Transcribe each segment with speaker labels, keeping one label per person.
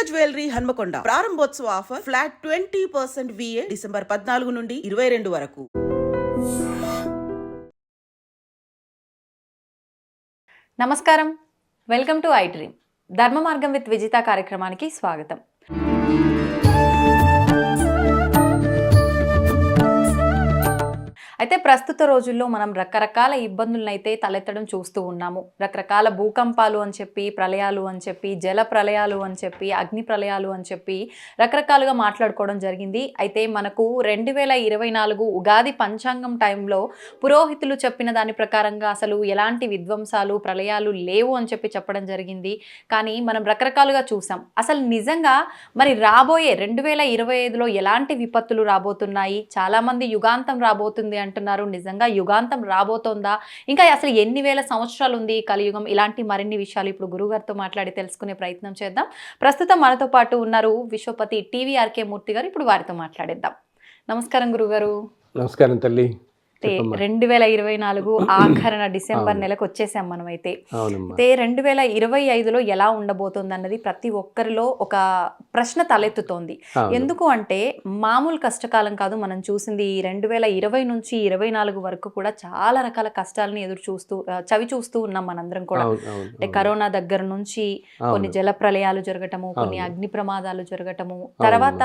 Speaker 1: Jewellery Hanamkonda ప్రారంభోత్సవ offer flat 20% VA December 14 నుండి 22 వరకు.
Speaker 2: నమస్కారం, వెల్కమ్ టు ఐ డ్రీమ్. ధర్మ మార్గం విత్ విజిత కార్యక్రమానికి స్వాగతం. అయితే ప్రస్తుత రోజుల్లో మనం రకరకాల ఇబ్బందులను అయితే తలెత్తడం చూస్తూ ఉన్నాము. రకరకాల భూకంపాలు అని చెప్పి, ప్రళయాలు అని చెప్పి, జల ప్రళయాలు అని చెప్పి, అగ్ని ప్రళయాలు అని చెప్పి రకరకాలుగా మాట్లాడుకోవడం జరిగింది. అయితే మనకు 2024 ఉగాది పంచాంగం టైంలో పురోహితులు చెప్పిన దాని ప్రకారంగా అసలు ఎలాంటి విధ్వంసాలు ప్రళయాలు లేవు అని చెప్పి చెప్పడం జరిగింది. కానీ మనం రకరకాలుగా చూసాం. అసలు నిజంగా మరి రాబోయే 2025లో ఎలాంటి విపత్తులు రాబోతున్నాయి? చాలామంది యుగాంతం రాబోతుంది అంటున్నారు. నిజంగా యుగాంతం రాబోతోందా? ఇంకా అసలు ఎన్ని వేల సంవత్సరాలు ఉంది కలియుగం? ఇలాంటి మరిన్ని విషయాలు ఇప్పుడు గురుగారితో మాట్లాడి తెలుసుకునే ప్రయత్నం చేద్దాం. ప్రస్తుతం మనతో పాటు ఉన్నారు విశ్వపతి TVRK మూర్తి గారు. ఇప్పుడు వారితో మాట్లాడేద్దాం. నమస్కారం గురుగారు.
Speaker 3: నమస్కారం తల్లి.
Speaker 2: 2024 ఆఖరణ డిసెంబర్ నెలకు వచ్చేసాం మనమైతే. అయితే 2025లో ఎలా ఉండబోతోంది అన్నది ప్రతి ఒక్కరిలో ఒక ప్రశ్న తలెత్తుతోంది. ఎందుకు అంటే మామూలు కష్టకాలం కాదు. మనం చూసింది 2020 నుంచి 24 వరకు కూడా చాలా రకాల కష్టాలని చవి చూస్తూ ఉన్నాం మనందరం కూడా. అంటే కరోనా దగ్గర నుంచి కొన్ని జల ప్రళయాలు జరగటము, కొన్ని అగ్ని ప్రమాదాలు జరగటము, తర్వాత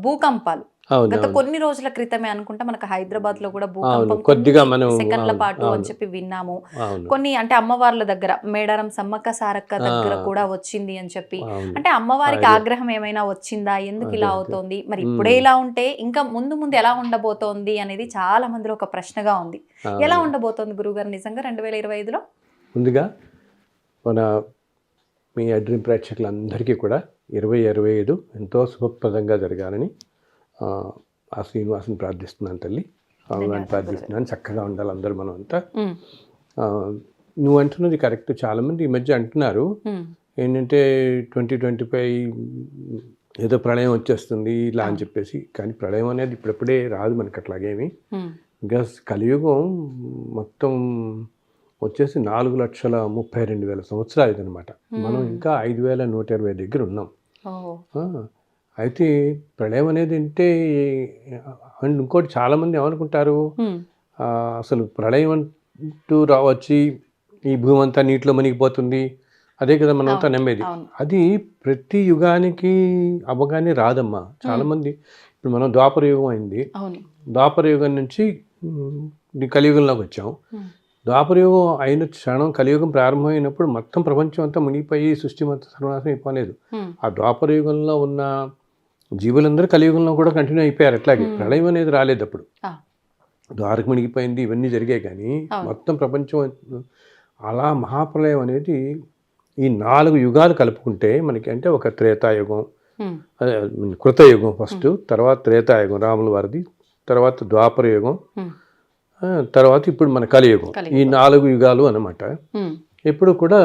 Speaker 2: భూకంపాలు. గత కొన్ని రోజుల క్రితమే అనుకుంటా మనకు హైదరాబాద్ లో కూడా భూకంపం సెకండ్ల పాటు అని చెప్పి విన్నాము. కొన్ని అంటే అమ్మవార్ల దగ్గర మేడారం సమ్మక్క సారక్క దగ్గర కూడా వచ్చింది అని చెప్పి, అంటే అమ్మవారికి ఆగ్రహం ఏమైనా వచ్చిందా? ఎందుకు ఇలా అవుతోంది? మరి ఇప్పుడే ఇలా ఉంటే ఇంకా ముందు ముందు ఎలా ఉండబోతోంది అనేది చాలా మందిలో ఒక ప్రశ్నగా ఉంది. ఎలా ఉండబోతోంది గురుగారు నిజంగా 2025లో? ముందుగా
Speaker 3: మన మీ అడ్రీమ్ ప్రేక్షకులందరికీ కూడా 2025 ఎంతో శుభప్రదంగా జరగాలని ఆ శ్రీనివాసుని ప్రార్థిస్తున్నాను తల్లి. స్వామివారిని ప్రార్థిస్తున్నాను. చక్కగా ఉండాలి అందరూ మనం అంతా. నువ్వు అంటున్నది కరెక్ట్. చాలామంది ఈ మధ్య అంటున్నారు ఏంటంటే 2025 ఏదో ప్రళయం వచ్చేస్తుంది ఇలా అని చెప్పేసి. కానీ ప్రళయం అనేది ఇప్పుడప్పుడే రాదు మనకి అట్లాగేమి. ఇంకా కలియుగం మొత్తం వచ్చేసి 4,32,000 సంవత్సరాలు ఇదనమాట. మనం ఇంకా 5,120 దగ్గర ఉన్నాం. అయితే ప్రళయం అనేది అంటే ఇంకోటి చాలామంది ఏమనుకుంటారు, అసలు ప్రళయం అంటూ రావచ్చి ఈ భూమి అంతా నీటిలో మునిగిపోతుంది, అదే కదా మనం అంతా నమ్మేది. అది ప్రతి యుగానికి అవ్వగానే రాదమ్మా. చాలామంది ఇప్పుడు మనం ద్వాపర యుగం అయింది, ద్వాపర యుగం నుంచి కలియుగంలోకి వచ్చాం. ద్వాపర యుగం అయిన క్షణం కలియుగం ప్రారంభమైనప్పుడు మొత్తం ప్రపంచం అంతా మునిగిపోయి సృష్టి మొత్తం సర్వనాశనం అయిపోలేదు. ఆ ద్వాపర యుగంలో ఉన్న జీవులందరూ కలియుగంలో కూడా కంటిన్యూ అయిపోయారు. అట్లాగే ప్రళయం అనేది రాలేదు అప్పుడు. ద్వారక మునిగిపోయింది, ఇవన్నీ జరిగాయి. కానీ మొత్తం ప్రపంచం అలా మహాప్రళయం అనేది ఈ 4 యుగాలు కలుపుకుంటే మనకి అంటే ఒక త్రేతాయుగం, కృతయుగం ఫస్ట్, తర్వాత త్రేతాయుగం రాముల వారిది, తర్వాత ద్వాపర యుగం, తర్వాత ఇప్పుడు మన కలియుగం. ఈ 4 యుగాలు అన్నమాట. ఎప్పుడు కూడా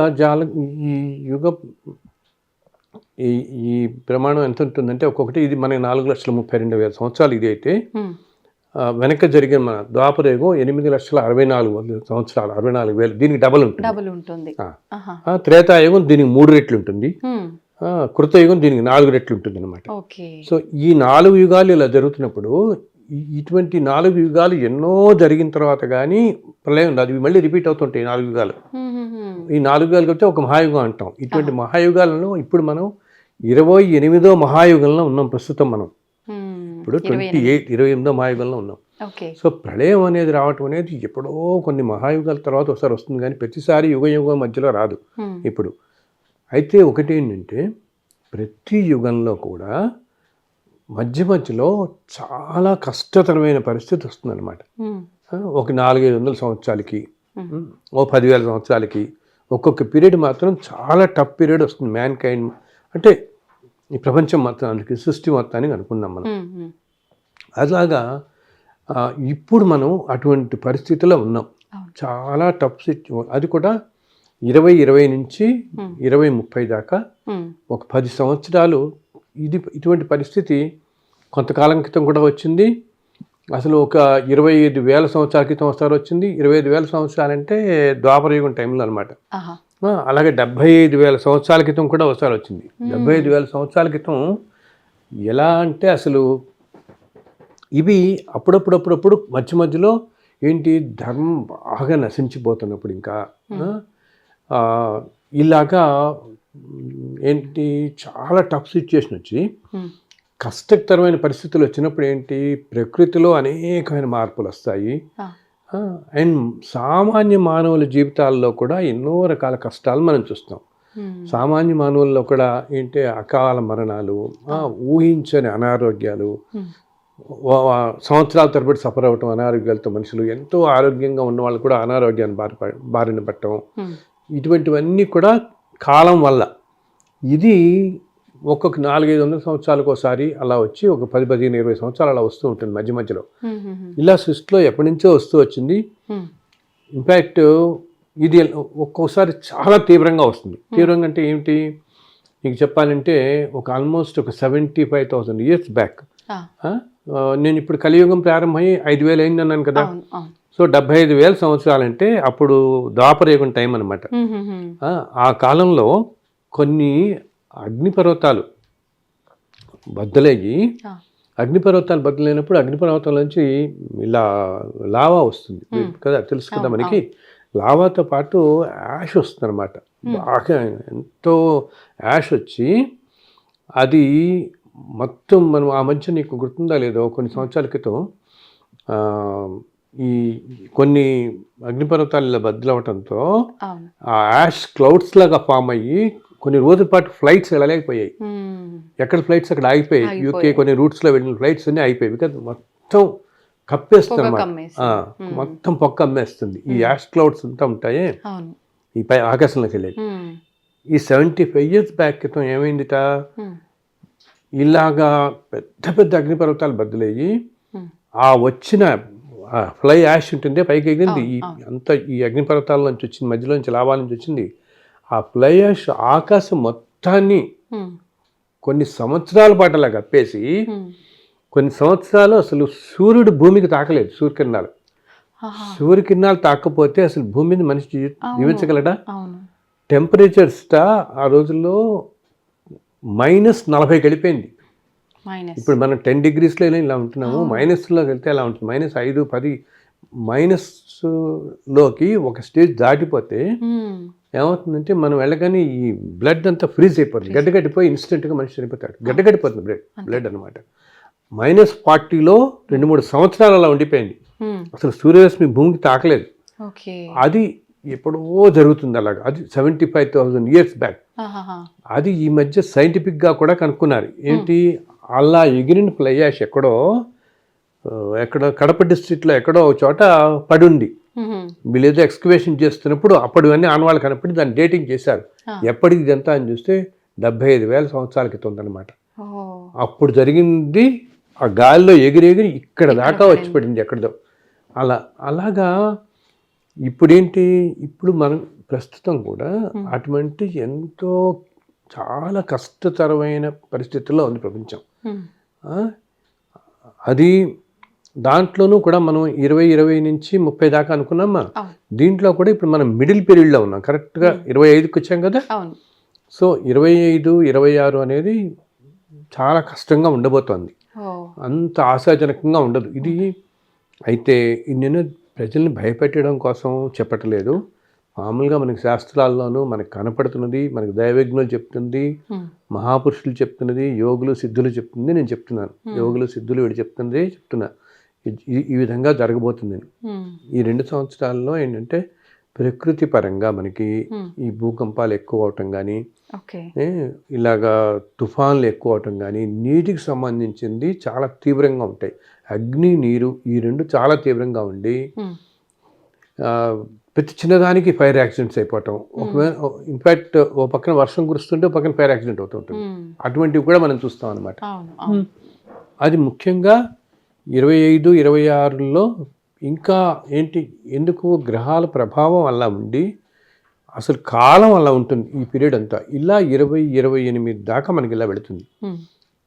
Speaker 3: ఈ యుగ ఈ ప్రమాణం ఎంత ఉంటుందంటే ఒక్కొక్కటి ఇది మనకి 4,32,000 సంవత్సరాలు. ఇది అయితే వెనక జరిగిన మన ద్వాపర యుగం 8,64,000 సంవత్సరాలు, 64,000. దీనికి డబల్ ఉంటుంది. త్రేతాయుగం దీనికి 3 రెట్లు ఉంటుంది. కృతయుగం దీనికి 4 రెట్లు ఉంటుంది అనమాట. సో ఈ 4 యుగాలు ఇలా జరుగుతున్నప్పుడు ఇటువంటి 4 యుగాలు ఎన్నో జరిగిన తర్వాత కానీ ప్రళయం ఉంది. అది మళ్ళీ రిపీట్ అవుతుంటాయి 4 యుగాలు. ఈ 4 యుగాలు వచ్చి ఒక మహాయుగం అంటాం. ఇటువంటి మహాయుగాలను ఇప్పుడు మనం 28వ మహాయుగంలో ఉన్నాం ప్రస్తుతం. మనం ఇప్పుడు 28వ మహాయుగంలో ఉన్నాం. సో ప్రళయం అనేది రావటం అనేది ఎప్పుడో కొన్ని మహాయుగాల తర్వాత ఒకసారి వస్తుంది, కానీ ప్రతిసారి యుగం మధ్యలో రాదు ఇప్పుడు. అయితే ఒకటి ఏంటంటే ప్రతి యుగంలో కూడా మధ్యలో చాలా కష్టతరమైన పరిస్థితి వస్తుందన్నమాట. ఒక 400-500 సంవత్సరాలకి, ఓ 10,000 సంవత్సరాలకి ఒక్కొక్క పీరియడ్ మాత్రం చాలా టఫ్ పీరియడ్ వస్తుంది మ్యాన్ కైండ్. అంటే ఈ ప్రపంచం మొత్తానికి, సృష్టి మొత్తానికి అనుకున్నాం మనం. అలాగా ఇప్పుడు మనం అటువంటి పరిస్థితిలో ఉన్నాం. చాలా టఫ్ సిచ్యువేషన్. అది కూడా 2020 నుంచి 2030 దాకా ఒక 10 సంవత్సరాలు ఇటువంటి పరిస్థితి కొంతకాలం క్రితం కూడా వచ్చింది. అసలు ఒక 25,000 సంవత్సరాల క్రితం ఒకసారి వచ్చింది. 25,000 సంవత్సరాలంటే ద్వాపరయుగం టైంలో అనమాట. అలాగే 75,000 సంవత్సరాల క్రితం కూడా ఒకసారి వచ్చింది. 75,000 సంవత్సరాల క్రితం ఎలా అంటే అసలు ఇవి అప్పుడప్పుడు మధ్య మధ్యలో ఏంటి ధర్మం బాగా నశించిపోతున్నప్పుడు ఇంకా ఇలాగా ఏంటి చాలా టఫ్ సిచ్యుయేషన్ వచ్చి కష్టతరమైన పరిస్థితులు వచ్చినప్పుడు ఏంటి ప్రకృతిలో అనేకమైన మార్పులు వస్తాయి. అండ్ సామాన్య మానవుల జీవితాల్లో కూడా ఎన్నో రకాల కష్టాలు మనం చూస్తాం. సామాన్య మానవుల్లో కూడా ఏంటి అకాల మరణాలు, ఊహించని అనారోగ్యాలు, సంవత్సరాల తరబడి సఫర్ అవ్వటం అనారోగ్యాలతో మనుషులు, ఎంతో ఆరోగ్యంగా ఉన్న వాళ్ళు కూడా అనారోగ్యాన్ని బారిన పట్టడం, ఇటువంటివన్నీ కూడా కాలం వల్ల. ఇది ఒక్కొక్క 400-500 సంవత్సరాలకు ఒకసారి అలా వచ్చి ఒక 10-15-20 సంవత్సరాలు అలా వస్తూ ఉంటుంది మధ్య మధ్యలో. ఇలా సృష్టిలో ఎప్పటి నుంచో వస్తూ వచ్చింది. ఇన్ఫ్యాక్ట్ ఇది ఒక్కోసారి చాలా తీవ్రంగా వస్తుంది. తీవ్రంగా అంటే ఏమిటి నీకు చెప్పాలంటే ఒక ఆల్మోస్ట్ ఒక 75,000 years బ్యాక్. నేను ఇప్పుడు కలియుగం ప్రారంభమై 5,000 అయింది అన్నాను కదా. సో 75,000 సంవత్సరాలంటే అప్పుడు ద్వాపరయుగం టైం అనమాట. ఆ కాలంలో కొన్ని అగ్నిపర్వతాలు బద్దలయ్యి, అగ్నిపర్వతాలు బద్దలైనప్పుడు అగ్నిపర్వతాల నుంచి ఇలా లావా వస్తుంది కదా, తెలుసు కదా మనకి. లావాతో పాటు యాష్ వస్తుంది అనమాట. బాగా ఎంతో యాష్ వచ్చి అది మొత్తం మనం ఆ మధ్య నీకు గుర్తుందా లేదో కొన్ని సంవత్సరాల క్రితం ఈ కొన్ని అగ్నిపర్వతాలు ఇలా బద్దలవటంతో ఆ యాష్ క్లౌడ్స్ లాగా ఫామ్ అయ్యి కొన్ని రోజుల పాటు ఫ్లైట్స్ వెళ్ళలేకపోయాయి. ఎక్కడ ఫ్లైట్స్ అక్కడ ఆగిపోయాయి. యూకే కొన్ని రూట్స్లో వెళ్ళిన ఫ్లైట్స్ అన్నీ అయిపోయాయి. బికాజ్ మొత్తం కప్పేస్తుంది అనమాట. మొత్తం పొక్క అమ్మేస్తుంది. ఈ యాష్ క్లౌడ్స్ అంతా ఉంటాయి ఈ పై ఆకాశంలోకి వెళ్ళేది. ఈ 75 years బ్యాక్ క్రితం ఏమైందిట, ఇలాగా పెద్ద పెద్ద అగ్నిపర్వతాలు బద్దలయ్యి ఆ వచ్చిన ఫ్లై యాష్ ఉంటుంది పైకి ఎగిరింది. అంతా ఈ అగ్నిపర్వతాల నుంచి వచ్చింది, మధ్యలో నుంచి లావాల నుంచి వచ్చింది. ఆ ఫ్లై యాష్ ఆకాశం మొత్తాన్ని కొన్ని సంవత్సరాల పాటు అలా కప్పేసి, కొన్ని సంవత్సరాలు అసలు సూర్యుడు భూమికి తాకలేదు. సూర్యకిరణాలు తాకపోతే అసలు భూమి మీద మనిషి జీవించగలడా? టెంపరేచర్స్ ఆ రోజుల్లో -40కి వెళ్ళిపోయింది. ఇప్పుడు మనం 10 degreesలో ఇలా ఉంటున్నాము, మైనస్లోకి వెళ్తే ఎలా ఉంటుంది, -5, 10 మైనస్లోకి ఒక స్టేజ్ దాటిపోతే ఏమవుతుందంటే మనం వెళ్ళగానే ఈ బ్లడ్ అంతా ఫ్రీజ్ అయిపోతుంది. గడ్డగడ్డిపోయి ఇన్స్టెంట్గా మనిషి చనిపోతాడు. గడ్డగడ్డిపోతుంది బ్లడ్ అనమాట. -40లో 2-3 సంవత్సరాలు అలా ఉండిపోయింది. అసలు సూర్యరశ్మి భూమికి తాకలేదు. అది ఎప్పుడో జరుగుతుంది అలాగా. అది 75,000 years బ్యాక్. అది ఈ మధ్య సైంటిఫిక్గా కూడా కనుక్కున్నారు. ఏంటి అలా ఎగిరిన ఫ్లై యాష్ ఎక్కడో కడప డిస్ట్రిక్ట్లో ఎక్కడో ఒక చోట పడి ఉంది. వీళ్ళు ఏదో ఎక్స్కవేషన్ చేస్తున్నప్పుడు అప్పుడు అన్నీ ఆనవాళ్ళు కనపడి దాన్ని డేటింగ్ చేశారు. ఎప్పటికి ఇదంతా అని చూస్తే 75,000 సంవత్సరాల క్రితం ఉందన్నమాట. అప్పుడు జరిగింది. ఆ గాలిలో ఎగిరి ఇక్కడ దాకా వచ్చి పడింది ఎక్కడిదో. అలాగా ఇప్పుడేంటి, ఇప్పుడు మనం ప్రస్తుతం కూడా అటువంటి ఎంతో చాలా కష్టతరమైన పరిస్థితుల్లో ఉంది ప్రపంచం. అది దాంట్లోనూ కూడా మనం 20 నుంచి 30 దాకా అనుకున్నామా, దీంట్లో కూడా ఇప్పుడు మనం మిడిల్ పీరియడ్లో ఉన్నాం. కరెక్ట్గా 25కి వచ్చాం కదా. సో 25, 26 అనేది చాలా కష్టంగా ఉండబోతోంది. అంత ఆశాజనకంగా ఉండదు ఇది. అయితే నేను ప్రజల్ని భయపెట్టడం కోసం చెప్పట్లేదు. మామూలుగా మనకి శాస్త్రాల్లోనూ మనకు కనపడుతున్నది, మనకు దైవజ్ఞులు చెప్తుంది, మహాపురుషులు చెప్తున్నది, యోగులు సిద్ధులు చెప్తుంది, నేను చెప్తున్నాను. యోగులు సిద్ధులు వీడు చెప్తున్నా ఈ విధంగా జరగబోతుంది. ఈ 2 సంవత్సరాల్లో ఏంటంటే ప్రకృతి పరంగా మనకి ఈ భూకంపాలు ఎక్కువ అవటం కానీ, ఇలాగా తుఫాన్లు ఎక్కువ అవటం కానీ, నీటికి సంబంధించింది చాలా తీవ్రంగా ఉంటాయి. అగ్ని, నీరు ఈ 2 చాలా తీవ్రంగా ఉండి ప్రతి చిన్నదానికి ఫైర్ యాక్సిడెంట్స్ అయిపోవటం. ఒకవేళ ఇన్ఫ్యాక్ట్ ఓ పక్కన వర్షం కురుస్తుంటే ఓ పక్కన ఫైర్ యాక్సిడెంట్ అవుతుంటుంది. అటువంటివి కూడా మనం చూస్తాం అన్నమాట. అది ముఖ్యంగా 25, 26లో ఇంకా ఏంటి, ఎందుకు గ్రహాల ప్రభావం అలా ఉండి అసలు కాలం అలా ఉంటుంది ఈ పీరియడ్ అంతా. ఇలా 20, 28 దాకా మనకి ఇలా వెళుతుంది.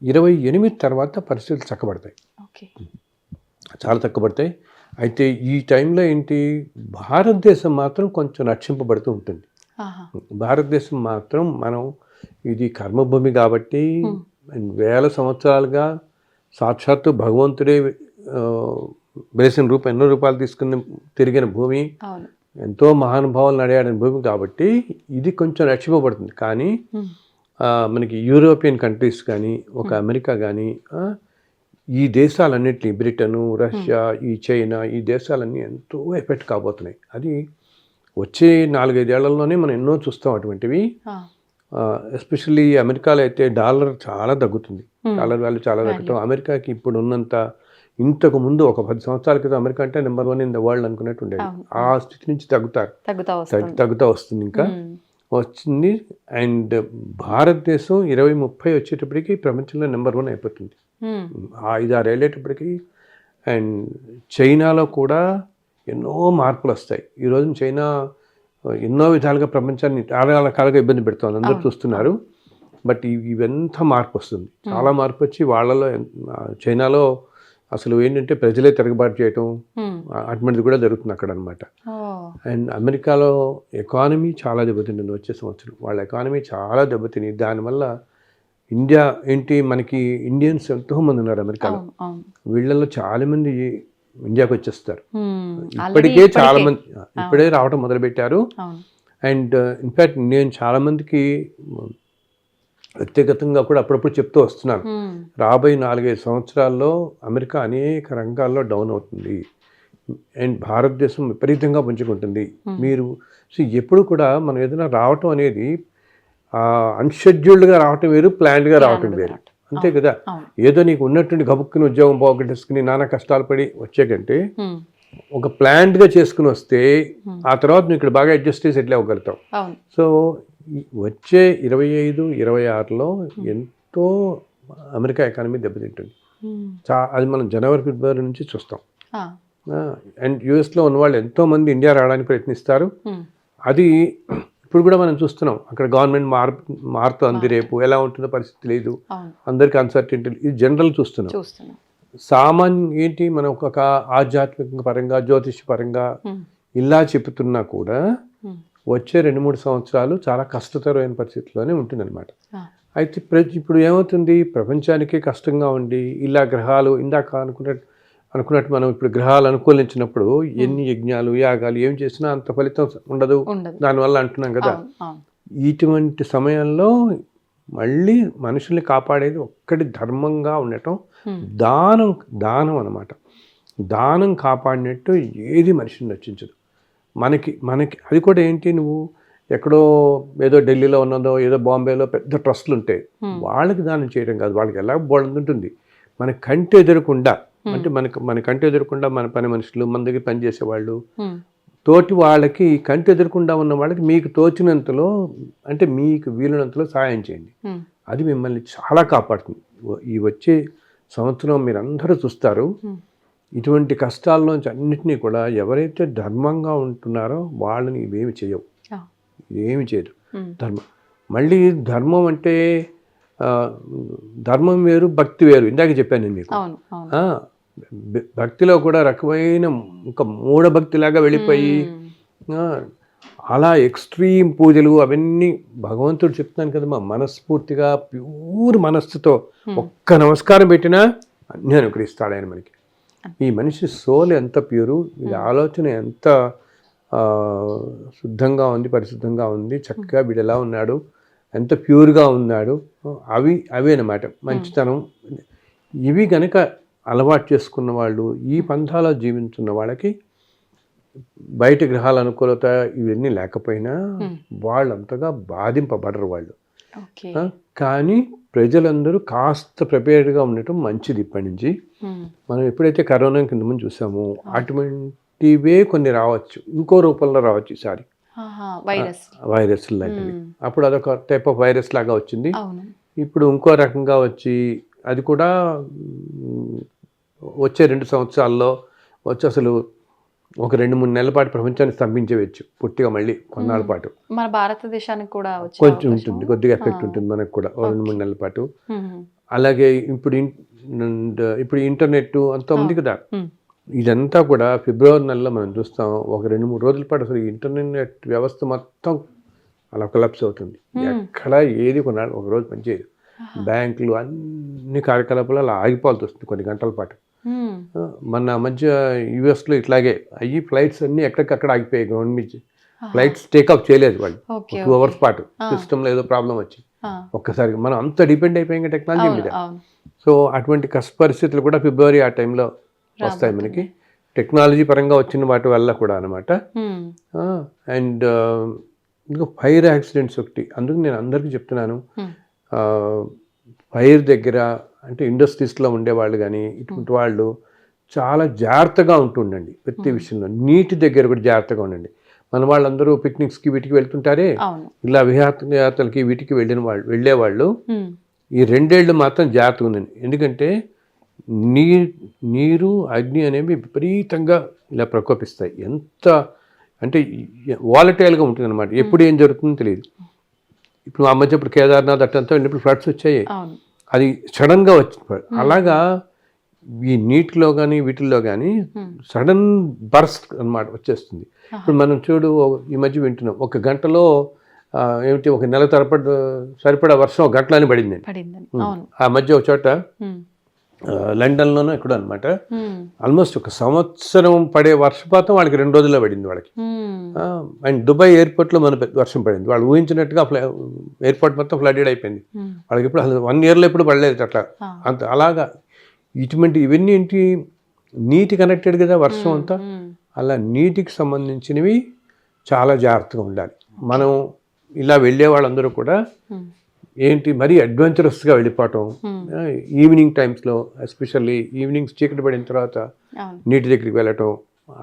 Speaker 3: 28 తర్వాత పరిస్థితులు చక్కబడతాయి, చాలా చక్కబడతాయి. అయితే ఈ టైంలో ఏంటి, భారతదేశం మాత్రం కొంచెం రక్షింపబడుతూ ఉంటుంది.
Speaker 2: ఆహా.
Speaker 3: భారతదేశం మాత్రం మనం ఇది కర్మభూమి కాబట్టి వేల సంవత్సరాలుగా సాక్షాత్తు భగవంతుడే వేసిన రూపం ఎన్నో రూపాయలు తీసుకుని తిరిగిన భూమి,
Speaker 2: అవును.
Speaker 3: ఎంతో మహానుభావులు నడియాడిన భూమి కాబట్టి ఇది కొంచెం రక్షింపబడుతుంది. కానీ మనకి యూరోపియన్ కంట్రీస్ కానీ ఒక అమెరికా కానీ ఈ దేశాలన్నింటినీ బ్రిటను, రష్యా, ఈ చైనా, ఈ దేశాలన్నీ ఎంతో ఎఫెక్ట్ కాబోతున్నాయి. అది వచ్చే 4-5 ఏళ్లలోనే మనం ఎన్నో చూస్తాం అటువంటివి. ఎస్పెషల్లీ అమెరికాలో అయితే డాలర్ చాలా తగ్గుతుంది, డాలర్ వాల్యూ చాలా తగ్గటం. అమెరికాకి ఇప్పుడు ఉన్నంత ఇంతకు ముందు ఒక 10 సంవత్సరాల క్రితం అమెరికా అంటే నెంబర్ 1 ఇన్ ద వరల్డ్ అనుకున్నట్టు ఉండేది. ఆ స్థితి నుంచి తగ్గుతూ వస్తుంది, ఇంకా వచ్చింది. అండ్ భారతదేశం 2030 వచ్చేటప్పటికి ప్రపంచంలో నెంబర్ 1 అయిపోతుంది. 5-6 ఏళ్ళేటప్పటికి. అండ్ చైనాలో కూడా ఎన్నో మార్పులు వస్తాయి. ఈరోజు చైనా ఎన్నో విధాలుగా ప్రపంచాన్ని చాలా రకాలుగా ఇబ్బంది పెడుతుంది, అందరూ చూస్తున్నారు. బట్ ఇవంతా మార్పు వస్తుంది, చాలా మార్పు వచ్చి వాళ్ళలో చైనాలో అసలు ఏంటంటే ప్రజలే తిరగబాటు చేయటం అటువంటిది కూడా జరుగుతుంది అక్కడ అనమాట. అండ్ అమెరికాలో ఎకానమీ చాలా దెబ్బతింటుంది వచ్చే సంవత్సరం. వాళ్ళ ఎకానమీ చాలా దెబ్బతిని దానివల్ల ఇండియా ఏంటి, మనకి ఇండియన్స్ ఎంతోమంది ఉన్నారు అమెరికాలో. వీళ్ళల్లో చాలామంది ఇండియాకి వచ్చేస్తారు. ఇప్పటికే చాలా మంది ఇప్పుడే రావటం మొదలుపెట్టారు. అండ్ ఇన్ఫ్యాక్ట్ నేను చాలామందికి వ్యక్తిగతంగా కూడా అప్పుడప్పుడు చెప్తూ వస్తున్నాను, రాబోయే 4-5 సంవత్సరాల్లో అమెరికా అనేక రంగాల్లో డౌన్ అవుతుంది అండ్ భారతదేశం విపరీతంగా పుంజుకుంటుంది. మీరు ఎప్పుడు కూడా మనం ఏదైనా రావటం అనేది అన్షెడ్యూల్డ్గా రావటం వేరు, ప్లాన్డ్గా రావటం వేరు, అంతే కదా. ఏదో నీకు ఉన్నట్టుండి గబుక్కుని ఉద్యోగం పోగొట్టేసుకుని నానా కష్టాలు పడి వచ్చే కంటే ఒక ప్లాన్డ్గా చేసుకుని వస్తే ఆ తర్వాత నువ్వు ఇక్కడ బాగా అడ్జస్ట్ చేసి సెటిల్ అవ్వగలుగుతావు. సో వచ్చే 25-26లో ఎంతో అమెరికా ఎకానమీ దెబ్బతింటుంది. అది మనం జనవరి-ఫిబ్రవరి నుంచి చూస్తాం. అండ్ యూఎస్లో ఉన్న వాళ్ళు ఎంతోమంది ఇండియా రావడానికి ప్రయత్నిస్తారు. అది ఇప్పుడు కూడా మనం చూస్తున్నాం. అక్కడ గవర్నమెంట్ మారుతుంది, రేపు ఎలా ఉంటుందో పరిస్థితి లేదు, అందరికీ అన్సర్టెంటీ. ఇది జనరల్ చూస్తున్నాం. సామాన్య ఏంటి, మనం ఒక ఆధ్యాత్మిక పరంగా జ్యోతిష పరంగా ఇలా చెప్తున్నా కూడా వచ్చే 2-3 సంవత్సరాలు చాలా కష్టతరమైన పరిస్థితిలోనే ఉంటుందన్నమాట. అయితే ఇప్పుడు ఏమవుతుంది, ప్రపంచానికి కష్టంగా ఉండి ఇలా గ్రహాలు ఇందాక అనుకున్నట్టు మనం ఇప్పుడు గ్రహాలు అనుకూలించినప్పుడు ఎన్ని యజ్ఞాలు యాగాలు ఏం చేసినా అంత ఫలితం ఉండదు దానివల్ల అంటున్నాం కదా. ఇటువంటి సమయంలో మళ్ళీ మనుషుల్ని కాపాడేది ఒక్కటి ధర్మంగా ఉండటం, దానం అన్నమాట. దానం కాపాడినట్టు ఏది మనిషిని రక్షించదు. మనకి అది కూడా ఏంటి, నువ్వు ఎక్కడో ఏదో ఢిల్లీలో ఉన్నదో ఏదో బాంబేలో పెద్ద ట్రస్టులు ఉంటాయి, వాళ్ళకి దానం చేయడం కాదు, వాళ్ళకి ఎలా బోళందుంటుంది. మన కంటి ఎదురకుండా అంటే మన కంటి ఎదురకుండా మన పని మనుషులు, మన దగ్గర పనిచేసేవాళ్ళు, తోటి వాళ్ళకి కంటి ఎదురకుండా ఉన్న వాళ్ళకి మీకు తోచినంతలో అంటే మీకు వీలునంతలో సహాయం చేయండి. అది మిమ్మల్ని చాలా కాపాడుతుంది. ఈ వచ్చే సంవత్సరం మీరు అందరూ చూస్తారు, ఇటువంటి కష్టాల్లోంచి అన్నిటినీ కూడా ఎవరైతే ధర్మంగా ఉంటున్నారో వాళ్ళని ఇవేమి చేయవు, ఏమి చేయదు ధర్మం. మళ్ళీ ధర్మం అంటే ధర్మం వేరు, భక్తి వేరు. ఇందాక చెప్పాను నేను మీకు. భక్తిలో కూడా రకమైన ఇంకా మూఢభక్తిలాగా వెళ్ళిపోయి అలా ఎక్స్ట్రీమ్ పూజలు అవన్నీ భగవంతుడు చెప్తున్నాను కదా, మా మనస్ఫూర్తిగా ప్యూర్ మనస్సుతో ఒక్క నమస్కారం పెట్టినా అన్నీ అనుగ్రహిస్తాడు ఆయన మనకి. ఈ మనిషి సోల్ ఎంత ప్యూరు, ఈ ఆలోచన ఎంత శుద్ధంగా ఉంది, పరిశుద్ధంగా ఉంది, చక్కగా వీడు ఎలా ఉన్నాడు, ఎంత ప్యూర్గా ఉన్నాడు, అవి అన్నమాట మంచితనం. ఇవి గనక అలవాటు చేసుకున్న వాళ్ళు, ఈ పంథాలో జీవించున్న వాళ్ళకి బయట గ్రహాల అనుకూలత ఇవన్నీ లేకపోయినా వాళ్ళంతగా బాధింపబడరు వాళ్ళు. కానీ ప్రజలందరూ కాస్త ప్రిపేర్డ్గా ఉండటం మంచిది. ఇప్పటి నుంచి మనం ఎప్పుడైతే కరోనా కింద ముందు చూసామో అటువంటివే కొన్ని రావచ్చు, ఇంకో రూపంలో రావచ్చు ఈసారి, వైరస్ లాంటివి. అప్పుడు అదొక టైప్ ఆఫ్ వైరస్ లాగా వచ్చింది, ఇప్పుడు ఇంకో రకంగా వచ్చి అది కూడా వచ్చే 2 సంవత్సరాల్లో వచ్చి అసలు ఒక 2-3 నెలల పాటు ప్రపంచాన్ని స్తంభించవచ్చు పూర్తిగా, మళ్ళీ కొన్నాళ్ళ పాటు.
Speaker 2: మన భారతదేశానికి కూడా
Speaker 3: కొంచెం ఉంటుంది, కొద్దిగా ఎఫెక్ట్ ఉంటుంది మనకు కూడా 2-3 నెలల పాటు. అలాగే ఇప్పుడు ఇంటర్నెట్ అంతా ఉంది కదా, ఇదంతా కూడా ఫిబ్రవరి నెలలో మనం చూస్తాం. ఒక 2-3 రోజుల పాటు అసలు ఇంటర్నెట్ వ్యవస్థ మొత్తం అలా కొలాప్స్ అవుతుంది. ఎక్కడ ఏది కొన్నాడు ఒకరోజు పనిచేయదు. బ్యాంకులు అన్ని కార్యకలాపాలు అలా ఆగిపోవాల్సి వస్తుంది కొన్ని గంటల పాటు. మన మధ్య యూఎస్లో ఇట్లాగే అయ్యి ఫ్లైట్స్ అన్నీ ఎక్కడికక్కడ ఆగిపోయాయి. గవర్నమెంట్ ఫ్లైట్స్ టేకప్ చేయలేదు వాళ్ళు 2 hours పాటు. సిస్టంలో ఏదో ప్రాబ్లం వచ్చి ఒక్కసారిగా మనం అంత డిపెండ్ అయిపోయాం టెక్నాలజీ మీద. సో అటువంటి కష్ట పరిస్థితులు కూడా ఫిబ్రవరి ఆ టైంలో వస్తాయి మనకి, టెక్నాలజీ పరంగా వచ్చిన వాటి వల్ల కూడా అనమాట. అండ్ ఇంకా ఫైర్ యాక్సిడెంట్స్ ఒకటి, అందుకు నేను అందరికీ చెప్తున్నాను, ఫైర్ దగ్గర అంటే ఇండస్ట్రీస్లో ఉండేవాళ్ళు కానీ ఇటువంటి వాళ్ళు చాలా జాగ్రత్తగా ఉంటుండండి ప్రతి విషయంలో. నీటి దగ్గర కూడా జాగ్రత్తగా ఉండండి. మన వాళ్ళందరూ పిక్నిక్స్కి వీటికి వెళ్తుంటారే, ఇలా విహారయాత్రలకి వీటికి వెళ్ళేవాళ్ళు ఈ 2 ఏళ్ళు మాత్రం జాగ్రత్తగా ఉందండి. ఎందుకంటే నీరు అగ్ని అనేవి విపరీతంగా ఇలా ప్రకోపిస్తాయి. ఎంత అంటే వాలటైల్గా ఉంటుంది అనమాట. ఎప్పుడు ఏం జరుగుతుందో తెలియదు. ఇప్పుడు ఆ మధ్య ఇప్పుడు కేదార్నాథ్ అట్టంతా వెళ్ళినప్పుడు ఫ్లడ్స్ వచ్చాయి, అది సడన్గా వచ్చింది. అలాగా ఈ నీటిలో కానీ వీటిల్లో కానీ సడన్ బర్స్ట్ అన్నమాట వచ్చేస్తుంది. ఇప్పుడు మనం చూడు ఈ మధ్య వింటున్నాం, 1 గంటలో ఏమిటి 1 నెల సరిపడా వర్షం 1 గంటలోనే పడింది. ఆ మధ్య ఒక చోట లండన్లోనూ ఎక్కడో అనమాట, ఆల్మోస్ట్ 1 సంవత్సరం పడే వర్షపాతం వాళ్ళకి 2 రోజుల్లో పడింది వాళ్ళకి. అండ్ దుబాయ్ ఎయిర్పోర్ట్లో మన వర్షం పడింది. వాళ్ళు ఊహించినట్టుగా ఎయిర్పోర్ట్ మొత్తం ఫ్లడెడ్ అయిపోయింది. వాళ్ళకి ఇప్పుడు అసలు 1 yearలో ఎప్పుడు పడలేదు అట్లా. అంత అలాగా ఇవన్నీ ఏంటి, నీటి కనెక్టెడ్ కదా వర్షం అంతా. అలా నీటికి సంబంధించినవి చాలా జాగ్రత్తగా ఉండాలి. మనం ఇలా వెళ్ళే వాళ్ళందరూ కూడా ఏంటి మరీ అడ్వెంచరస్గా వెళ్ళిపోవటం, ఈవినింగ్ టైమ్స్లో ఎస్పెషల్లీ ఈవినింగ్స్ చీకటి పడిన తర్వాత నీటి దగ్గరికి వెళ్ళటం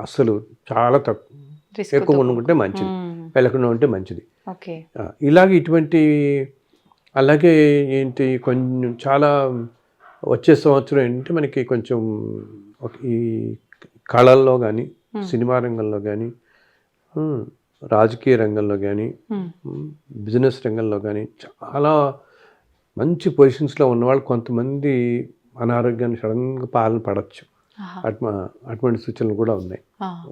Speaker 3: అస్సలు చాలా ఎక్కువ ఉండుకుంటే మంచిది, వెళ్ళకుండా ఉంటే మంచిది. ఇలాగ ఇటువంటి అలాగే ఏంటి కొంచెం చాలా వచ్చే సంవత్సరం ఏంటంటే మనకి కొంచెం ఈ కళల్లో కానీ సినిమా రంగంలో కానీ రాజకీయ రంగంలో కానీ బిజినెస్ రంగంలో కానీ చాలా మంచి పొజిషన్స్లో ఉన్నవాళ్ళు కొంతమంది అనారోగ్యాన్ని సడన్గా పాలన పడవచ్చు. అటువంటి సూచనలు కూడా ఉన్నాయి.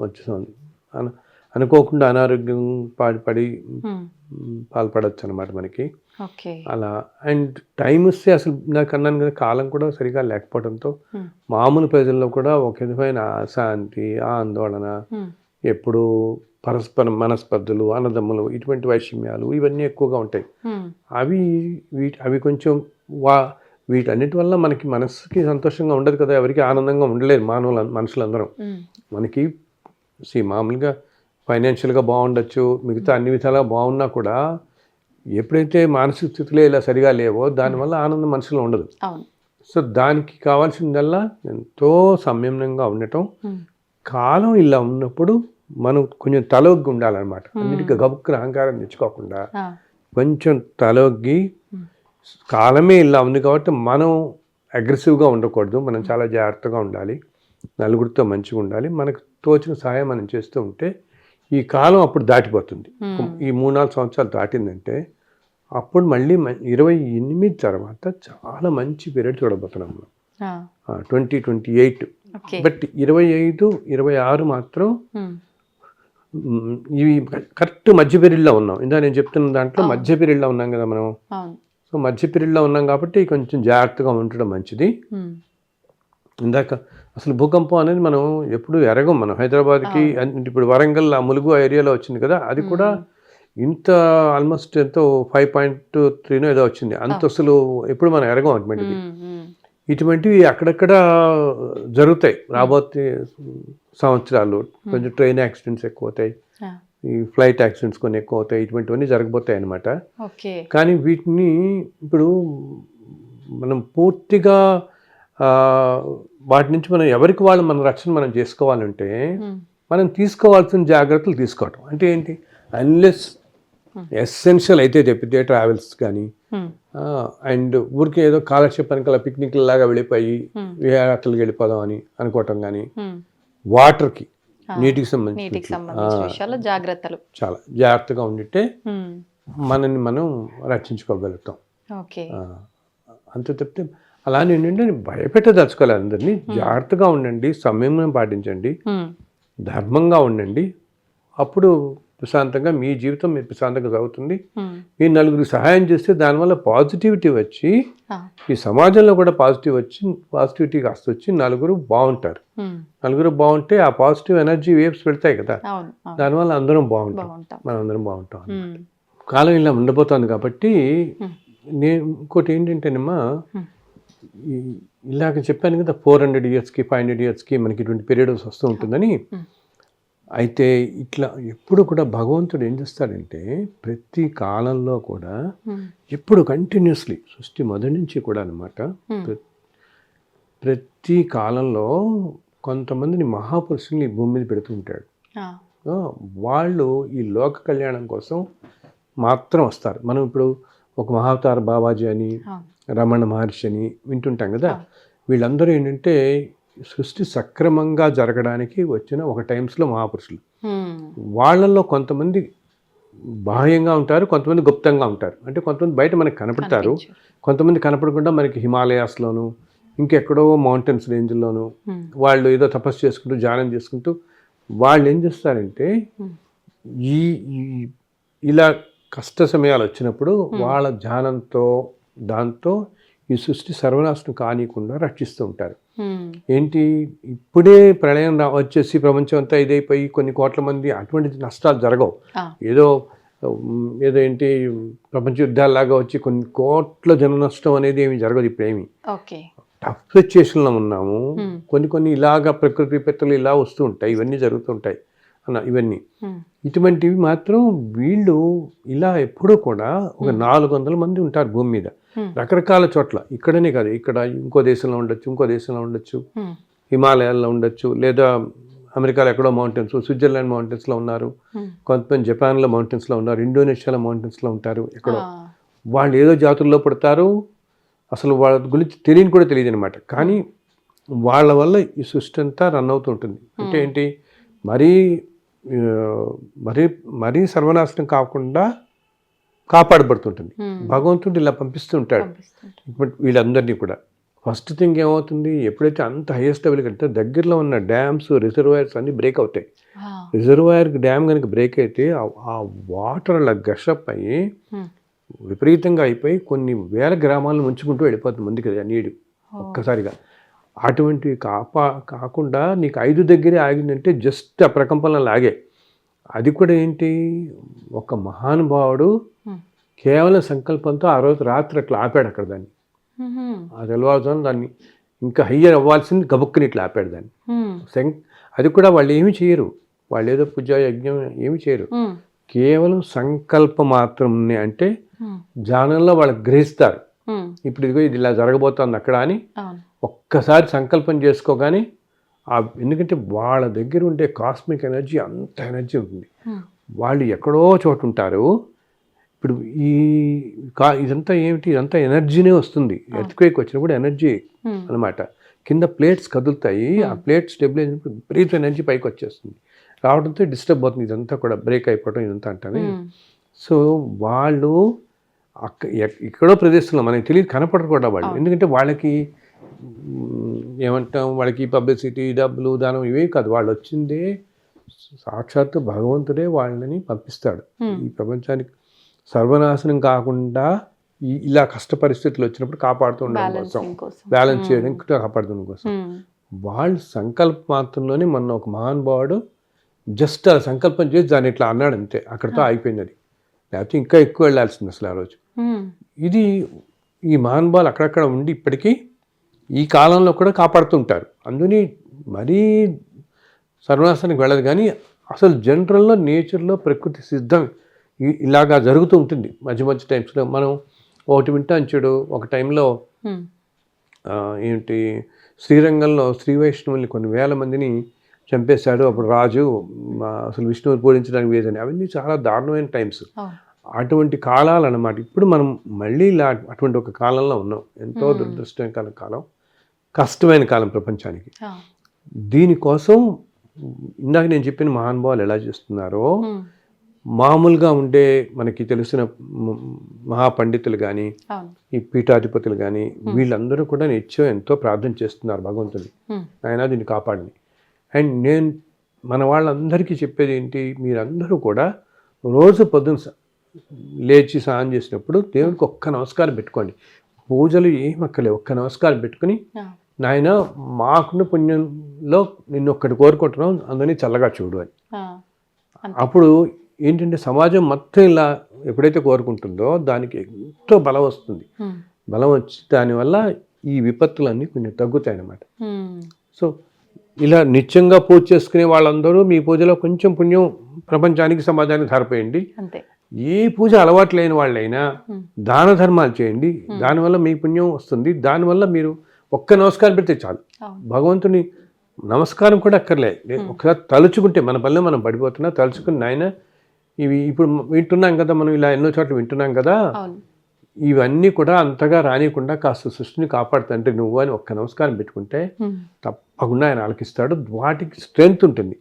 Speaker 3: వచ్చే అనుకోకుండా అనారోగ్యం పడి పాల్పడవచ్చు అనమాట మనకి అలా. అండ్ టైం వస్తే అసలు నాకు అన్నాను కదా, కాలం కూడా సరిగా లేకపోవడంతో మామూలు ప్రజల్లో కూడా ఒక విధమైన అశాంతి, ఆందోళన, ఎప్పుడు పరస్పర మనస్పర్ధలు, అన్నదమ్ములు, ఇటువంటి వైషమ్యాలు ఇవన్నీ ఎక్కువగా ఉంటాయి. అవి కొంచెం వీటన్నిటి వల్ల మనకి మనసుకి సంతోషంగా ఉండదు కదా, ఎవరికి ఆనందంగా ఉండలేదు మనుషులందరం. మనకి మామూలుగా ఫైనాన్షియల్గా బాగుండొచ్చు, మిగతా అన్ని విధాలుగా బాగున్నా కూడా ఎప్పుడైతే మానసిక స్థితిలో ఇలా సరిగా లేవో దానివల్ల ఆనందం మనసులో ఉండదు. సో దానికి కావాల్సిందల్లా ఎంతో సంయమనంగా ఉండటం. కాలం ఇలా ఉన్నప్పుడు మనం కొంచెం తలొగ్గి ఉండాలన్నమాట. అన్నిటికీ గబుక్కున అహంకారం తెచ్చుకోకుండా కొంచెం తలొగ్గి, కాలమే ఇలా ఉంది కాబట్టి మనం అగ్రెసివ్గా ఉండకూడదు, మనం చాలా జాగ్రత్తగా ఉండాలి, నలుగురితో మంచిగా ఉండాలి, మనకు తోచిన సహాయం మనం చేస్తూ ఉంటే ఈ కాలం అప్పుడు దాటిపోతుంది. ఈ 3-4 సంవత్సరాలు దాటిందంటే అప్పుడు మళ్ళీ 28 తర్వాత చాలా మంచి పీరియడ్ చూడబోతున్నాం మనం, 2028. బట్ 25, 26 మాత్రం ఇవి కరెక్ట్ మధ్య పీరియడ్లో ఉన్నాం. ఇందా నేను చెప్తున్న దాంట్లో మధ్య పీరియడ్లో ఉన్నాం కదా మనం. సో మధ్య పీరియడ్లో ఉన్నాం కాబట్టి కొంచెం జాగ్రత్తగా ఉండటం మంచిది. ఇందాక అసలు భూకంపం అనేది మనం ఎప్పుడు ఎరగం. మనం హైదరాబాద్కి ఇప్పుడు వరంగల్ ఆ ములుగు ఏరియాలో వచ్చింది కదా, అది కూడా ఇంత ఆల్మోస్ట్ ఎంతో 5.3 ఏదో వచ్చింది. అంత అసలు ఎప్పుడు మనం ఎరగం అటువంటిది. ఇటువంటివి అక్కడక్కడ జరుగుతాయి రాబోయే సంవత్సరాలు. కొంచెం ట్రైన్ యాక్సిడెంట్స్ ఎక్కువ అవుతాయి, ఈ ఫ్లైట్ యాక్సిడెంట్స్ కొన్ని ఎక్కువ అవుతాయి, ఇటువంటివన్నీ జరగబోతాయి అన్నమాట. కానీ వీటిని ఇప్పుడు మనం పూర్తిగా వాటి నుంచి మనం ఎవరికి వాళ్ళు మన రక్షణ మనం చేసుకోవాలంటే మనం తీసుకోవాల్సిన జాగ్రత్తలు తీసుకోవటం. అంటే ఏంటి, అన్లెస్ ఎసెన్షియల్ అయితే తప్పితే ట్రావెల్స్ కానీ అండ్ ఊరికే ఏదో కాలక్షేపానికి అలా పిక్నిక్ లాగా వెళ్ళిపోయి విహారయాత్రలకు వెళ్ళిపోదాం అని అనుకోవటం కానీ, వాటర్కి నీటికి సంబంధించిన
Speaker 2: జాగ్రత్తలు చాలా
Speaker 3: జాగ్రత్తగా ఉండితే మనని మనం రక్షించుకోగలుగుతాం. అంత తప్పితే అలానే ఏంటంటే భయపెట్టదలుచుకోవాలి అందరినీ. జాగ్రత్తగా ఉండండి, సంయమనం పాటించండి, ధర్మంగా ఉండండి, అప్పుడు ప్రశాంతంగా మీ జీవితం మీరు ప్రశాంతంగా సాగుతుంది. మీ నలుగురికి సహాయం చేస్తే దానివల్ల పాజిటివిటీ వచ్చి ఈ సమాజంలో కూడా పాజిటివిటీ కాస్త వచ్చి నలుగురు బాగుంటారు. నలుగురు బాగుంటే ఆ పాజిటివ్ ఎనర్జీ వేవ్స్ పెడతాయి కదా, దానివల్ల అందరం బాగుంటాం, మనం అందరం బాగుంటాం. కాలం ఇలా ఉండబోతోంది కాబట్టి నేను ఇంకోటి ఏంటంటేనమ్మా, ఇలాగ చెప్పాను కదా 400 yearsకి 500 yearsకి మనకి ఇటువంటి పీరియడ్స్ వస్తూ ఉంటుందని. అయితే ఇట్లా ఎప్పుడు కూడా భగవంతుడు ఏం చేస్తాడంటే ప్రతి కాలంలో కూడా ఎప్పుడు కంటిన్యూస్లీ సృష్టి మొదటి నుంచి కూడా అనమాట ప్రతి కాలంలో కొంతమందిని మహాపురుషుల్ని భూమి మీద పెడుతూ ఉంటాడు. వాళ్ళు ఈ లోక కళ్యాణం కోసం మాత్రం వస్తారు. మనం ఇప్పుడు ఒక మహావతార బాబాజీ అని, రమణ మహర్షి అని వింటుంటాం కదా. వీళ్ళందరూ ఏంటంటే సృష్టి సక్రమంగా జరగడానికి వచ్చిన ఒక టైమ్స్లో మహాపురుషులు. వాళ్ళల్లో కొంతమంది బాహ్యంగా ఉంటారు, కొంతమంది గుప్తంగా ఉంటారు. అంటే కొంతమంది బయట మనకి కనపడతారు, కొంతమంది కనపడకుండా మనకి హిమాలయాస్లోను ఇంకెక్కడో మౌంటైన్స్ రేంజ్లోను వాళ్ళు ఏదో తపస్సు చేసుకుంటూ ధ్యానం చేసుకుంటూ వాళ్ళు ఏం చేస్తారంటే ఈ ఇలా కష్ట సమయాలు వచ్చినప్పుడు వాళ్ళ ధ్యానంతో దాంతో ఈ సృష్టి సర్వనాశనం కానికుండా రక్షిస్తూ ఉంటారు. ఏంటి ఇప్పుడే ప్రళయం వచ్చేసి ప్రపంచం అంతా ఇదైపోయి కొన్ని కోట్ల మంది అటువంటి నష్టాలు జరగవు. ఏదో ఏంటి ప్రపంచ యుద్ధాల్లాగా వచ్చి కొన్ని కోట్ల జన నష్టం అనేది ఏమి జరగదు. ఇప్పుడేమి టఫ్ సిచ్యుయేషన్లో ఉన్నాము. కొన్ని ఇలాగా ప్రకృతి విపత్తులు ఇలా వస్తూ ఉంటాయి, ఇవన్నీ జరుగుతుంటాయి ఇవన్నీ. ఇటువంటివి మాత్రం వీళ్ళు ఇలా ఎప్పుడూ కూడా ఒక 400 మంది ఉంటారు భూమి మీద, రకరకాల చోట్ల. ఇక్కడనే కాదు, ఇక్కడ ఇంకో దేశంలో ఉండొచ్చు, ఇంకో దేశంలో ఉండొచ్చు, హిమాలయాల్లో ఉండొచ్చు, లేదా అమెరికాలో ఎక్కడో మౌంటైన్స్, స్విట్జర్లాండ్ మౌంటైన్స్లో ఉన్నారు, కొంతమంది జపాన్లో మౌంటైన్స్లో ఉన్నారు, ఇండోనేషియాలో మౌంటైన్స్లో ఉంటారు. ఎక్కడో వాళ్ళు ఏదో జాతుల్లో పడతారు, అసలు వాళ్ళ గురించి తెలియని కూడా తెలియదు అనమాట. కానీ వాళ్ళ వల్ల ఈ సృష్టి అంతా రన్ అవుతూ ఉంటుంది. అంటే ఏంటి, మరీ సర్వనాశనం కాకుండా కాపాడబడుతుంటుంది. భగవంతుడు ఇలా పంపిస్తుంటాడు వీళ్ళందరినీ కూడా. ఫస్ట్ థింగ్ ఏమవుతుంది, ఎప్పుడైతే అంత హైయెస్ట్ లెవెల్ కంటే దగ్గరలో ఉన్న డ్యామ్స్, రిజర్వాయర్స్ అన్నీ బ్రేక్ అవుతాయి. రిజర్వాయర్కి డ్యామ్ కనుక బ్రేక్ అయితే ఆ వాటర్ అలా గషప్ అయ్యి విపరీతంగా అయిపోయి కొన్ని వేల గ్రామాలను ముంచుకుంటూ వెళ్ళిపోతుంది ముందుకు నీడు ఒక్కసారిగా. అటువంటివి కాకుండా నీకు 5 దగ్గరే ఆగిందంటే జస్ట్ ఆ ప్రకంపనలు ఆగే. అది కూడా ఏంటి, ఒక మహానుభావుడు కేవలం సంకల్పంతో ఆ రోజు రాత్రి అట్లా ఆపాడు అక్కడ దాన్ని. ఆ తెల్లవారుజామున దాన్ని ఇంకా హయ్యర్ అవ్వాల్సింది గబుక్కుని ఇట్లా ఆపాడు దాన్ని. అది కూడా వాళ్ళు ఏమి చేయరు, వాళ్ళు ఏదో పూజ యజ్ఞం ఏమి చేయరు, కేవలం సంకల్పం మాత్రమే. అంటే ధ్యానంలో వాళ్ళు గ్రహిస్తారు, ఇప్పుడు ఇదిగో ఇది ఇలా జరగబోతోంది అక్కడ అని ఒక్కసారి సంకల్పం చేసుకోగానే ఎందుకంటే వాళ్ళ దగ్గర ఉండే కాస్మిక్ ఎనర్జీ అంత ఎనర్జీ ఉంటుంది. వాళ్ళు ఎక్కడో చోటు ఉంటారు. ఇప్పుడు ఇదంతా ఏమిటి, ఇదంతా ఎనర్జీనే వస్తుంది. ఎర్త్క్వేక్ వచ్చినప్పుడు ఎనర్జీ అనమాట. కింద ప్లేట్స్ కదులుతాయి, ఆ ప్లేట్స్ స్టెబిలైజ్ అయినప్పుడు విపరీత ఎనర్జీ పైకి వచ్చేస్తుంది. రావడంతో డిస్టర్బ్ అవుతుంది, ఇదంతా కూడా బ్రేక్ అయిపోవడం ఇదంతా అంటానే. సో వాళ్ళు ఎక్కడో ప్రదేశంలో మనకి తెలియదు, కనపడరు కూడా వాళ్ళు. ఎందుకంటే వాళ్ళకి ఏమంటాం, వాళ్ళకి పబ్లిసిటీ, డబ్బులు, దానం ఇవే కాదు. వాళ్ళు వచ్చిందే సాక్షాత్తు భగవంతుడే వాళ్ళని పంపిస్తాడు ఈ ప్రపంచానికి సర్వనాశనం కాకుండా ఇలా కష్ట పరిస్థితులు వచ్చినప్పుడు కాపాడుతూ ఉండడం కోసం, బ్యాలెన్స్ చేయడానికి కాపాడుతుండడం కోసం. వాళ్ళ సంకల్ప మాత్రంలోనే మొన్న ఒక మహానుభావుడు జస్ట్ ఆ సంకల్పం చేసి దాన్ని ఇట్లా అన్నాడు అంతే, అక్కడితో అయిపోయింది. అది లేకపోతే ఇంకా ఎక్కువ వెళ్ళాల్సింది అసలు ఆ రోజు. ఇది ఈ మహానుభావులు అక్కడక్కడ ఉండి ఇప్పటికీ ఈ కాలంలో కూడా కాపాడుతుంటారు. అందుని మరీ సర్వనాశానికి వెళ్ళదు. కానీ అసలు జనరల్లో నేచర్లో ప్రకృతి సిద్ధం ఇలాగా జరుగుతూ ఉంటుంది మధ్య మధ్య టైమ్స్లో. మనం ఒకటి వింటాం చూడు, ఒక టైంలో ఏంటి శ్రీరంగంలో శ్రీ వైష్ణవుల్ని కొన్ని వేల మందిని చంపేశాడు అప్పుడు రాజు, అసలు విష్ణువుని పూజించడానికి వేదని. అవన్నీ చాలా దారుణమైన టైమ్స్, అటువంటి కాలాలు అన్నమాట. ఇప్పుడు మనం మళ్ళీ ఇలా అటువంటి ఒక కాలంలో ఉన్నాం. ఎంతో దురదృష్టకర కాలం, కష్టమైన కాలం ప్రపంచానికి. దీనికోసం ఇందాక నేను చెప్పిన మహానుభావులు ఎలా చేస్తున్నారో, మామూలుగా ఉండే మనకి తెలిసిన మహాపండితులు కానీ, ఈ పీఠాధిపతులు కానీ, వీళ్ళందరూ కూడా నిత్యం ఎంతో ప్రార్థన చేస్తున్నారు భగవంతుని, ఆయన దీన్ని కాపాడని. అండ్ నేను మన వాళ్ళందరికీ చెప్పేది ఏంటి, మీరందరూ కూడా రోజు పొద్దున్న లేచి స్నానం చేసినప్పుడు దేవుడికి ఒక్క నమస్కారం పెట్టుకోండి. పూజలు ఏమక్కలే, ఒక్క నమస్కారం పెట్టుకుని నాయన మాకున్న పుణ్యంలో నిన్ను ఒక్కటి కోరుకుంటున్నాం, అందుని చల్లగా చూడు అని. అప్పుడు ఏంటంటే సమాజం మొత్తం ఇలా ఎప్పుడైతే కోరుకుంటుందో దానికి ఎంతో బలం వస్తుంది. బలం వచ్చి దానివల్ల ఈ విపత్తులన్నీ కొంచెం తగ్గుతాయి అన్నమాట. సో ఇలా నిత్యంగా పూజ చేసుకునే వాళ్ళందరూ మీ పూజలో కొంచెం పుణ్యం ప్రపంచానికి సమాజానికి సరిపోయండి. ఏ పూజ అలవాటు లేని వాళ్ళైనా దాన ధర్మాలు చేయండి, దానివల్ల మీ పుణ్యం వస్తుంది. దానివల్ల మీరు ఒక్క నమస్కారం పెడితే చాలు. భగవంతుని నమస్కారం కూడా అక్కర్లే, ఒకసారి తలుచుకుంటే మన పనిలో మనం పడిపోతున్నా తలుచుకుని నాయన ఇవి ఇప్పుడు వింటున్నాం కదా, మనం ఇలా ఎన్నో చోట్ల వింటున్నాం కదా, ఇవన్నీ కూడా అంతగా రానియకుండా కాస్త సృష్టిని కాపాడుతుంటే నువ్వు అని ఒక్క నమస్కారం పెట్టుకుంటే తప్పకుండా ఆయన ఆలకిస్తాడు. వాటికి స్ట్రెంగ్త్ ఉంటుంది.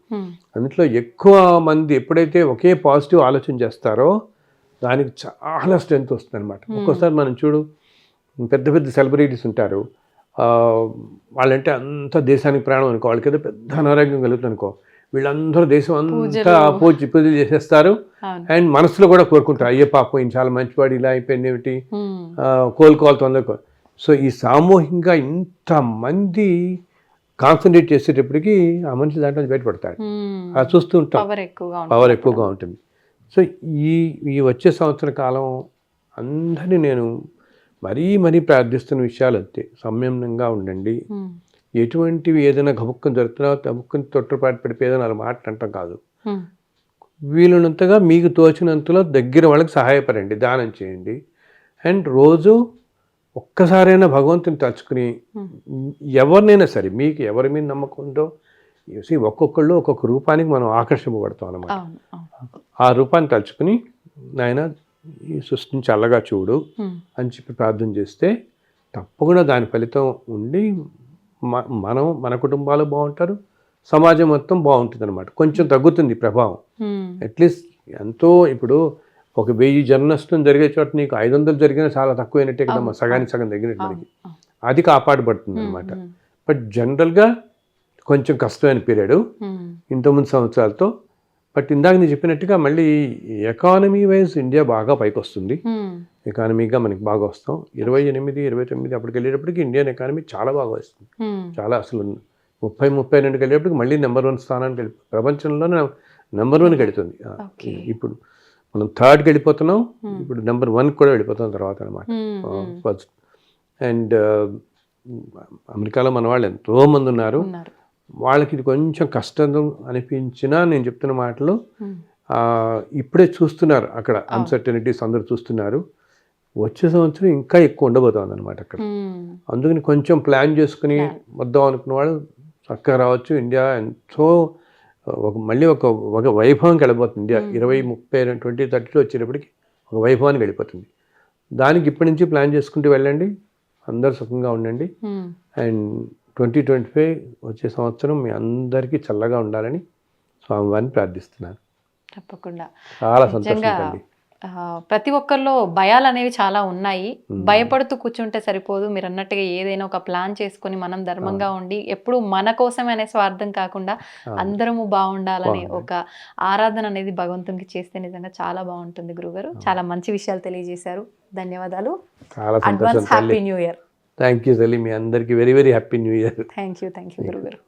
Speaker 3: అందులో ఎక్కువ మంది ఎప్పుడైతే ఒకే పాజిటివ్ ఆలోచన చేస్తారో దానికి చాలా స్ట్రెంగ్త్ వస్తుంది అనమాట. ఒక్కోసారి మనం చూడు, పెద్ద పెద్ద సెలబ్రిటీస్ ఉంటారు, వాళ్ళంటే అంత దేశానికి ప్రాణం అనుకో, వాళ్ళకి ఏదో పెద్ద అనారోగ్యం కలుగుతుంది అనుకో, వీళ్ళందరూ దేశం అంతా పూజలు చేసేస్తారు. అండ్ మనసులో కూడా కోరుకుంటారు, అయ్యే పాపం ఈయన చాలా మంచివాడు, ఇలా అయిపోయింది ఏమిటి, కోలుకోవాలి తొందరగా. సో ఈ సామూహికంగా ఇంతమంది కాన్సన్ట్రేట్ చేసేటప్పటికి ఆ మనిషి దాంట్లో బయటపడతాడు. అది చూస్తూ ఉంటాం, పవర్ ఎక్కువగా ఉంటుంది. సో ఈ వచ్చే సంవత్సర కాలం అందరినీ నేను మరీ ప్రార్థిస్తున్న విషయాలు అంతే. సంయమనంగా ఉండండి. ఎటువంటివి ఏదైనా గబుక్కని జరుగుతున్నా గబుక్కని తొట్టుపాటు పడిపోయి ఏదైనా అలా మాట్లాడటం కాదు. వీలున్నంతగా మీకు తోచినంతలో దగ్గర వాళ్ళకి సహాయపడండి, దానం చేయండి. అండ్ రోజు ఒక్కసారైనా భగవంతుని తలుచుకుని ఎవరినైనా సరే, మీకు ఎవరి మీద నమ్మకం ఉందో, ఒక్కొక్కళ్ళు ఒక్కొక్క రూపానికి మనం ఆకర్షింపబడతాం అన్నమాట. ఆ రూపాన్ని తలుచుకుని నాయన ఈ సృష్టిని చల్లగా చూడు అని చెప్పి ప్రార్థన చేస్తే తప్పకుండా దాని ఫలితం ఉండి మనం మన కుటుంబాలు బాగుంటారు, సమాజం మొత్తం బాగుంటుంది అనమాట. కొంచెం తగ్గుతుంది ప్రభావం. అట్లీస్ట్ ఎంతో ఇప్పుడు ఒక 1000 జన నష్టం జరిగే చోట నీకు 500 జరిగినా చాలా తక్కువైనట్టే కదా, సగానికి సగం తగ్గినట్టు మనకి. అది కాపాడబడుతుంది అనమాట. బట్ జనరల్గా కొంచెం కష్టమైన పీరియడ్ ఇంతకుముందు సంవత్సరాలతో. బట్ ఇందాక నేను చెప్పినట్టుగా మళ్ళీ ఎకానమీ వైజ్ ఇండియా బాగా పైకి వస్తుంది. ఎకానమీగా మనకి బాగా వస్తాం. 28, 29 అప్పటికి వెళ్ళేటప్పటికి ఇండియన్ ఎకానమీ చాలా బాగా వస్తుంది. చాలా అసలు 30, 32కి వెళ్ళేటప్పటికి మళ్ళీ నెంబర్ 1 స్థానానికి వెళ్ళి ప్రపంచంలోనే నెంబర్ 1కి వెళుతుంది. ఇప్పుడు మనం 3ర్డ్కి వెళ్ళిపోతున్నాం, ఇప్పుడు నెంబర్ 1కి కూడా వెళ్ళిపోతాం తర్వాత అనమాట. ఫస్ట్ అండ్ అమెరికాలో మన వాళ్ళు ఎంతోమంది ఉన్నారు. వాళ్ళకి ఇది కొంచెం కష్టం అనిపించినా నేను చెప్తున్న మాటలు ఇప్పుడే చూస్తున్నారు అక్కడ, అన్సర్టనిటీస్ అందరూ చూస్తున్నారు. వచ్చే సంవత్సరం ఇంకా ఎక్కువ ఉండబోతుంది అనమాట అక్కడ. అందుకని కొంచెం ప్లాన్ చేసుకుని వద్దాం అనుకున్న వాళ్ళు చక్కగా రావచ్చు. ఇండియా ఎంతో మళ్ళీ ఒక వైభవంకి వెళ్ళిపోతుంది. ఇండియా 2030, 2030 వచ్చేటప్పటికి ఒక వైభవానికి వెళ్ళిపోతుంది. దానికి ఇప్పటి నుంచి ప్లాన్ చేసుకుంటూ వెళ్ళండి. అందరు సుఖంగా ఉండండి. అండ్ 2025 వచ్చే సంవత్సరం మీ అందరికీ చల్లగా ఉండాలని స్వామివారిని ప్రార్థిస్తున్నాను.
Speaker 2: తప్పకుండా.
Speaker 3: చాలా సంతోషంగా
Speaker 2: ప్రతి ఒక్కరిలో భయాలు అనేవి చాలా ఉన్నాయి. భయపడుతూ కూర్చుంటే సరిపోదు. మీరు అన్నట్టుగా ఏదైనా ఒక ప్లాన్ చేసుకొని మనం ధర్మంగా ఉండి ఎప్పుడు మన కోసమే అనే స్వార్థం కాకుండా అందరము బాగుండాలని ఒక ఆరాధన అనేది భగవంతునికి చేస్తే నిజంగా చాలా బాగుంటుంది. గురుగారు చాలా మంచి విషయాలు తెలియజేశారు. ధన్యవాదాలు. Advance happy new year.
Speaker 3: Thank you తల్లి, మీ అందరికీ very happy new year.
Speaker 2: Thank you గురుగారు.